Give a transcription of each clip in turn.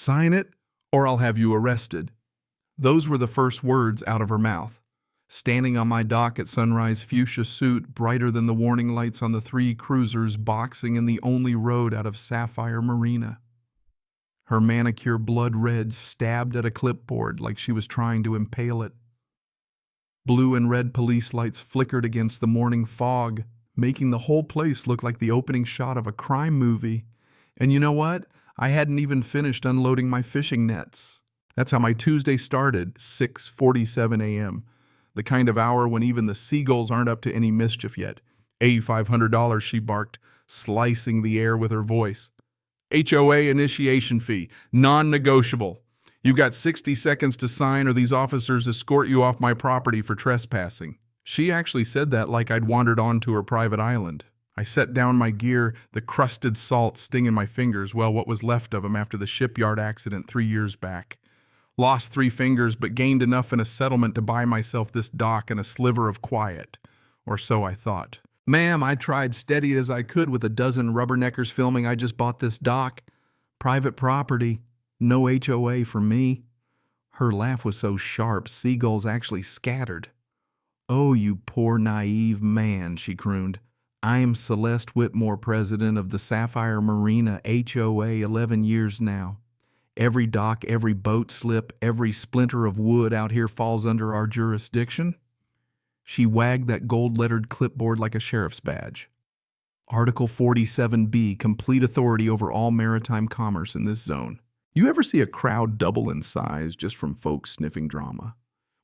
Sign it, or I'll have you arrested." Those were the first words out of her mouth. Standing on my dock at sunrise, fuchsia suit, brighter than the warning lights on the 3 cruisers boxing in the only road out of Sapphire Marina. Her manicure blood red, stabbed at a clipboard like she was trying to impale it. Blue and red police lights flickered against the morning fog, making the whole place look like the opening shot of a crime movie. And you know what? I hadn't even finished unloading my fishing nets. That's how my Tuesday started, 6:47 a.m., the kind of hour when even the seagulls aren't up to any mischief yet. $8,500, she barked, slicing the air with her voice. HOA initiation fee, non-negotiable. You got 60 seconds to sign or these officers escort you off my property for trespassing. She actually said that like I'd wandered onto her private island. I set down my gear, the crusted salt stinging my fingers, well, what was left of them after the shipyard accident 3 years back. Lost 3 fingers, but gained enough in a settlement to buy myself this dock and a sliver of quiet. Or so I thought. "Ma'am, I tried steady as I could with a dozen rubberneckers filming. I just bought this dock. Private property. No HOA for me." Her laugh was so sharp, seagulls actually scattered. "Oh, you poor naive man," she crooned. "I'm Celeste Whitmore, president of the Sapphire Marina HOA, 11 years now. Every dock, every boat slip, every splinter of wood out here falls under our jurisdiction." She wagged that gold-lettered clipboard like a sheriff's badge. Article 47B, complete authority over all maritime commerce in this zone. You ever see a crowd double in size just from folks sniffing drama?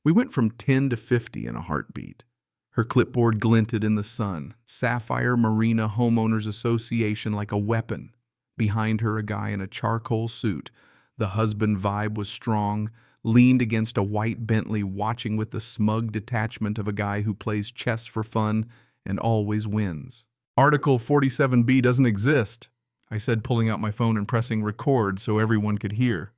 We went from 10 to 50 in a heartbeat. Her clipboard glinted in the sun. Sapphire Marina Homeowners Association like a weapon. Behind her, a guy in a charcoal suit. The husband vibe was strong, leaned against a white Bentley, watching with the smug detachment of a guy who plays chess for fun and always wins. "Article 47B doesn't exist," I said, pulling out my phone and pressing record so everyone could hear.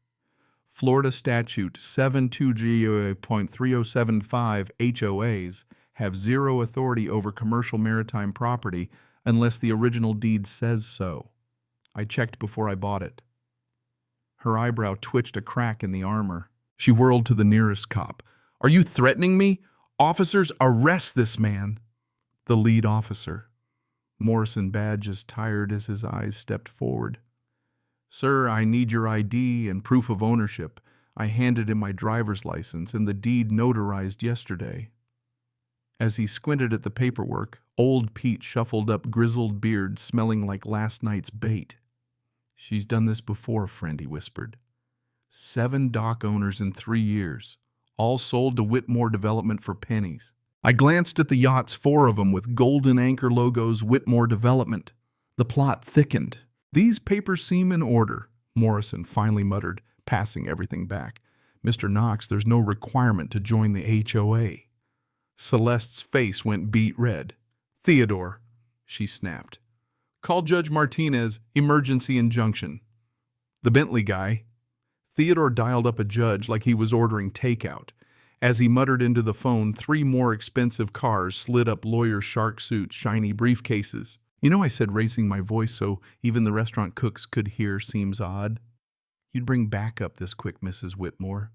Florida Statute 72G.3075 HOAs have zero authority over commercial maritime property unless the original deed says so. I checked before I bought it. Her eyebrow twitched a crack in the armor. She whirled to the nearest cop. "Are you threatening me? Officers, arrest this man!" The lead officer. Morrison Badge as tired as his eyes stepped forward. "Sir, I need your ID and proof of ownership. I handed him my driver's license and the deed notarized yesterday." As he squinted at the paperwork, old Pete shuffled up grizzled beard smelling like last night's bait. "She's done this before, friend," he whispered. 7 dock owners in 3 years, all sold to Whitmore Development for pennies. I glanced at the yachts, 4 of them with golden anchor logos, Whitmore Development. The plot thickened. "These papers seem in order," Morrison finally muttered, passing everything back. "Mr. Knox, there's no requirement to join the HOA. Celeste's face went beet red. "Theodore," she snapped. "Call Judge Martinez, emergency injunction." The Bentley guy. Theodore dialed up a judge like he was ordering takeout. As he muttered into the phone, 3 more expensive cars slid up lawyer shark suits, shiny briefcases. "You know, I said raising my voice so even the restaurant cooks could hear seems odd. You'd bring backup this quick, Mrs. Whitmore.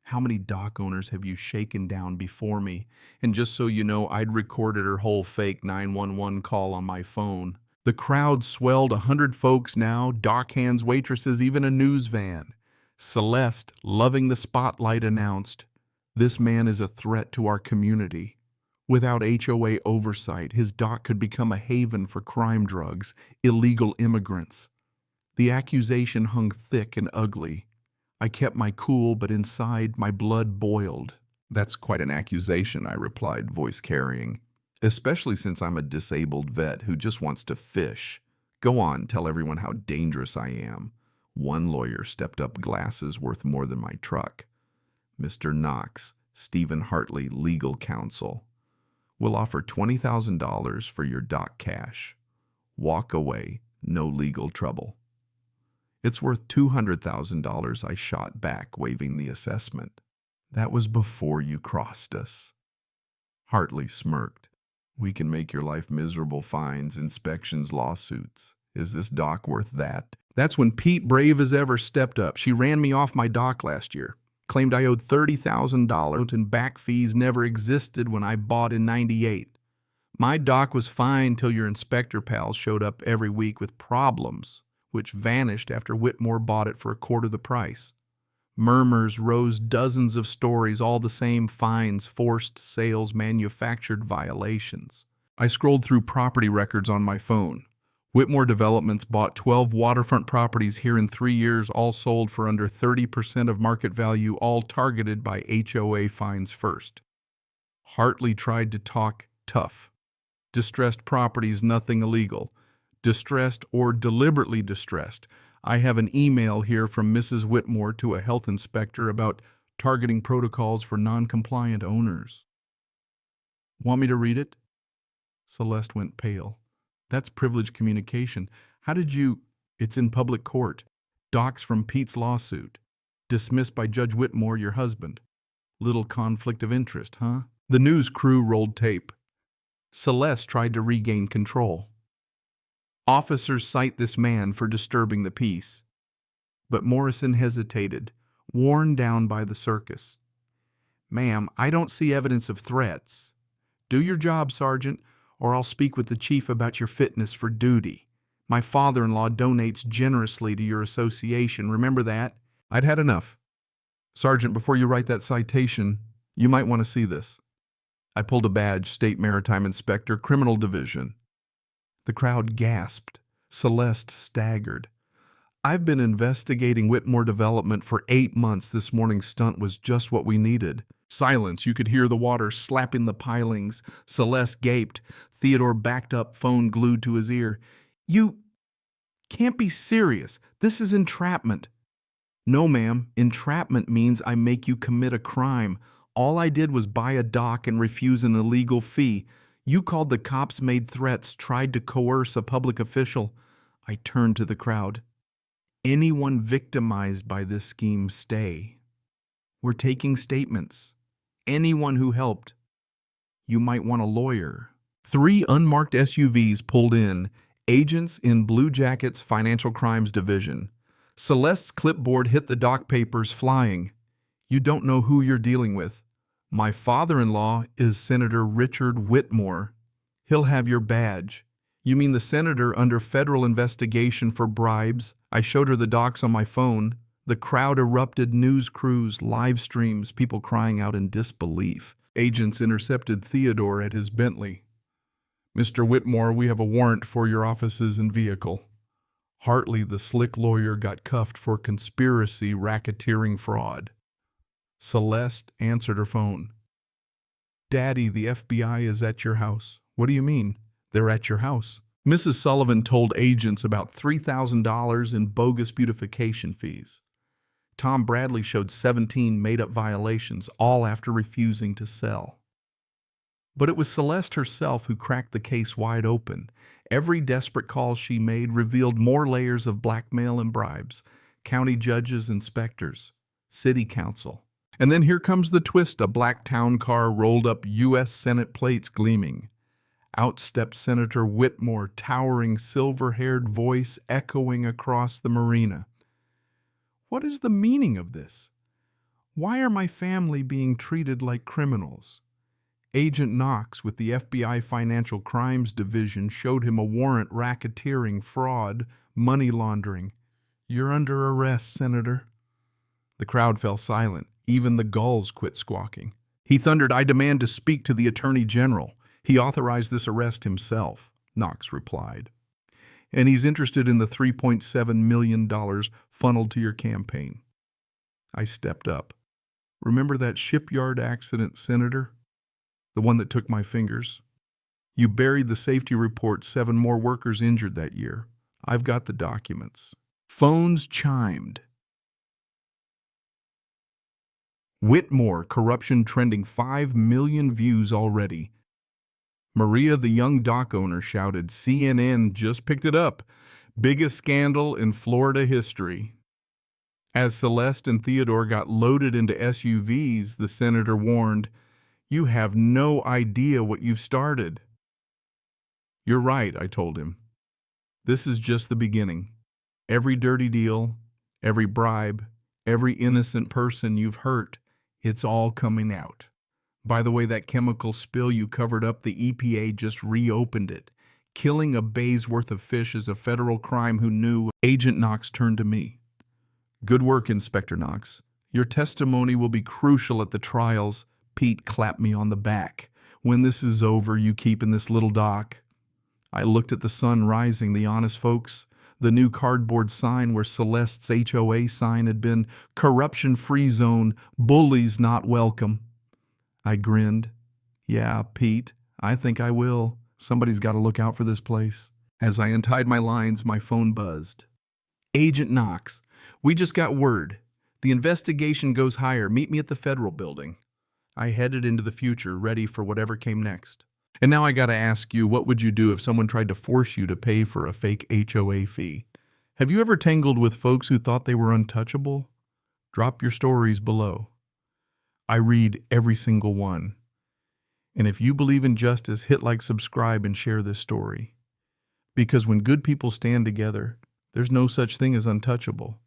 How many dock owners have you shaken down before me? And just so you know, I'd recorded her whole fake 911 call on my phone." The crowd swelled, 100 folks now, dock hands, waitresses, even a news van. Celeste, loving the spotlight, announced, "This man is a threat to our community. Without HOA oversight, his dock could become a haven for crime drugs, illegal immigrants." The accusation hung thick and ugly. I kept my cool, but inside my blood boiled. "That's quite an accusation," I replied, voice carrying. "Especially since I'm a disabled vet who just wants to fish. Go on, tell everyone how dangerous I am." One lawyer stepped up, glasses worth more than my truck. "Mr. Knox, Stephen Hartley, legal counsel. We'll offer $20,000 for your dock cash. Walk away, no legal trouble." "It's worth $200,000, I shot back, waiving the assessment. "That was before you crossed us." Hartley smirked. "We can make your life miserable: fines, inspections, lawsuits. Is this dock worth that? That's when Pete, brave as ever, stepped up. She ran me off my dock last year. Claimed I owed $30,000 and back fees never existed when I bought in '98. My dock was fine till your inspector pals showed up every week with problems, which vanished after Whitmore bought it for a quarter the price. Murmurs rose, dozens of stories, all the same: fines, forced sales, manufactured violations. I scrolled through property records on my phone. Whitmore Developments bought 12 waterfront properties here in 3 years, all sold for under 30% of market value, all targeted by HOA fines first. Hartley tried to talk tough. Distressed properties, nothing illegal. Distressed or deliberately distressed. I have an email here from Mrs. Whitmore to a health inspector about targeting protocols for non-compliant owners. Want me to read it? Celeste went pale. That's privileged communication. How did you... It's in public court. Docs from Pete's lawsuit. Dismissed by Judge Whitmore, your husband. Little conflict of interest, huh? The news crew rolled tape. Celeste tried to regain control. Officers cite this man for disturbing the peace. But Morrison hesitated, worn down by the circus. Ma'am, I don't see evidence of threats. Do your job, Sergeant, or I'll speak with the chief about your fitness for duty. My father-in-law donates generously to your association. Remember that? I'd had enough. Sergeant, before you write that citation, you might want to see this. I pulled a badge, State Maritime Inspector, Criminal Division. The crowd gasped. Celeste staggered. I've been investigating Whitmore Development for 8 months. This morning's stunt was just what we needed. Silence. You could hear the water slapping the pilings. Celeste gaped. Theodore backed up, phone glued to his ear. You can't be serious. This is entrapment. No, ma'am. Entrapment means I make you commit a crime. All I did was buy a dock and refuse an illegal fee. You called the cops, made threats, tried to coerce a public official. I turned to the crowd. Anyone victimized by this scheme, stay. We're taking statements. Anyone who helped. You might want a lawyer. 3 unmarked SUVs pulled in. Agents in Blue Jackets Financial Crimes Division. Celeste's clipboard hit the dock papers flying. You don't know who you're dealing with. My father-in-law is Senator Richard Whitmore. He'll have your badge. You mean the senator under federal investigation for bribes? I showed her the docs on my phone. The crowd erupted, news crews, live streams, people crying out in disbelief. Agents intercepted Theodore at his Bentley. Mr. Whitmore, we have a warrant for your offices and vehicle. Hartley, the slick lawyer, got cuffed for conspiracy, racketeering, fraud. Celeste answered her phone. Daddy, the FBI is at your house. What do you mean? They're at your house. Mrs. Sullivan told agents about $3,000 in bogus beautification fees. Tom Bradley showed 17 made-up violations, all after refusing to sell. But it was Celeste herself who cracked the case wide open. Every desperate call she made revealed more layers of blackmail and bribes. County judges, inspectors, city council. And then here comes the twist. A black town car rolled up, U.S. Senate plates gleaming. Out stepped Senator Whitmore, towering silver-haired voice echoing across the marina. What is the meaning of this? Why are my family being treated like criminals? Agent Knox with the FBI Financial Crimes Division showed him a warrant: racketeering, fraud, money laundering. You're under arrest, Senator. The crowd fell silent. Even the gulls quit squawking. He thundered, I demand to speak to the Attorney General. He authorized this arrest himself, Knox replied. And he's interested in the $3.7 million funneled to your campaign. I stepped up. Remember that shipyard accident, Senator? The one that took my fingers? You buried the safety report, 7 more workers injured that year. I've got the documents. Phones chimed. Whitmore, corruption trending, 5 million views already. Maria, the young dock owner, shouted, CNN just picked it up. Biggest scandal in Florida history. As Celeste and Theodore got loaded into SUVs, the senator warned, You have no idea what you've started. You're right, I told him. This is just the beginning. Every dirty deal, every bribe, every innocent person you've hurt, it's all coming out. By the way, that chemical spill you covered up, the EPA just reopened it. Killing a bay's worth of fish is a federal crime. Who knew? Agent Knox turned to me. Good work, Inspector Knox. Your testimony will be crucial at the trials. Pete clapped me on the back. When this is over, you keep in this little dock. I looked at the sun rising, the honest folks, the new cardboard sign where Celeste's HOA sign had been, corruption-free zone, bullies not welcome. I grinned. Yeah, Pete, I think I will. Somebody's got to look out for this place. As I untied my lines, my phone buzzed. Agent Knox, we just got word. The investigation goes higher. Meet me at the federal building. I headed into the future, ready for whatever came next. And now I gotta ask you, what would you do if someone tried to force you to pay for a fake HOA fee? Have you ever tangled with folks who thought they were untouchable? Drop your stories below. I read every single one. And if you believe in justice, hit like, subscribe, and share this story. Because when good people stand together, there's no such thing as untouchable.